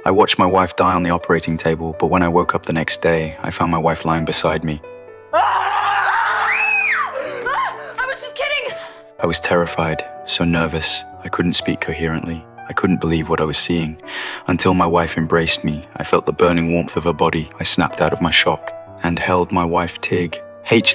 I watched my wife die on the operating table, but when I woke up the next day, I found my wife lying beside me. I was just kidding! I was terrified, so nervous, I couldn't speak coherently. I couldn't believe what I was seeing. Until my wife embraced me, I felt the burning warmth of her body. I snapped out of my shock and held my wife Tig.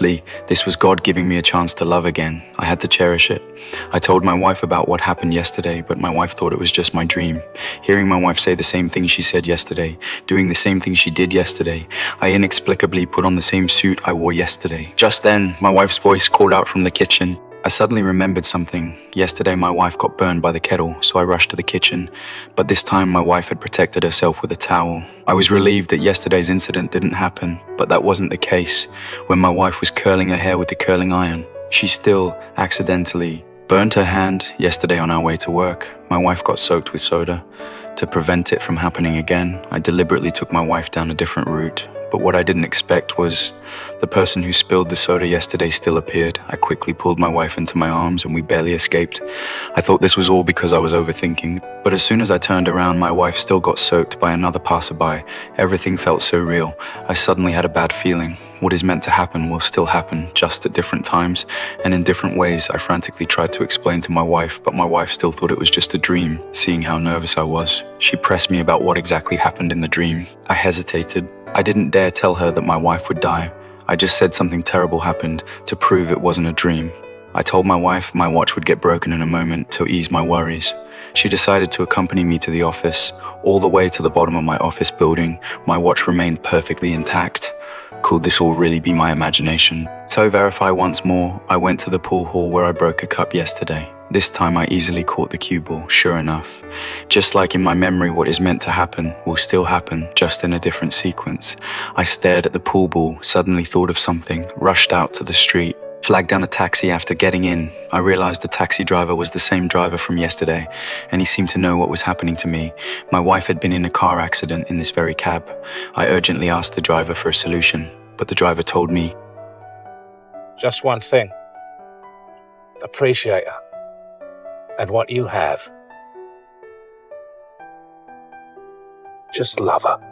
Lee, this was God giving me a chance to love again. I had to cherish it. I told my wife about what happened yesterday, but my wife thought it was just my dream. Hearing my wife say the same thing she said yesterday, doing the same thing she did yesterday, I inexplicably put on the same suit I wore yesterday. Just then, my wife's voice called out from the kitchen. I suddenly remembered something. Yesterday, my wife got burned by the kettle, so I rushed to the kitchen. But this time, my wife had protected herself with a towel. I was relieved that yesterday's incident didn't happen, but that wasn't the case. When my wife was curling her hair with the curling iron, she still accidentally burned her hand yesterday on our way to work. My wife got soaked with soda. To prevent it from happening again, I deliberately took my wife down a different route. But what I didn't expect was the person who spilled the soda yesterday still appeared. I quickly pulled my wife into my arms and we barely escaped. I thought this was all because I was overthinking. But as soon as I turned around, my wife still got soaked by another passerby. Everything felt so real. I suddenly had a bad feeling. What is meant to happen will still happen, just at different times and in different ways. I frantically tried to explain to my wife, but my wife still thought it was just a dream, seeing how nervous I was. She pressed me about what exactly happened in the dream. I hesitated. I didn't dare tell her that my wife would die. I just said something terrible happened to prove it wasn't a dream. I told my wife my watch would get broken in a moment to ease my worries. She decided to accompany me to the office. All the way to the bottom of my office building, my watch remained perfectly intact. Could this all really be my imagination? To verify once more, I went to the pool hall where I broke a cup yesterday. This time I easily caught the cue ball, sure enough. Just like in my memory, what is meant to happen will still happen, just in a different sequence. I stared at the pool ball, suddenly thought of something, rushed out to the street, flagged down a taxi. After getting in, I realized the taxi driver was the same driver from yesterday, and he seemed to know what was happening to me. My wife had been in a car accident in this very cab. I urgently asked the driver for a solution, but the driver told me, just one thing. Appreciate her and what you have. Just love her.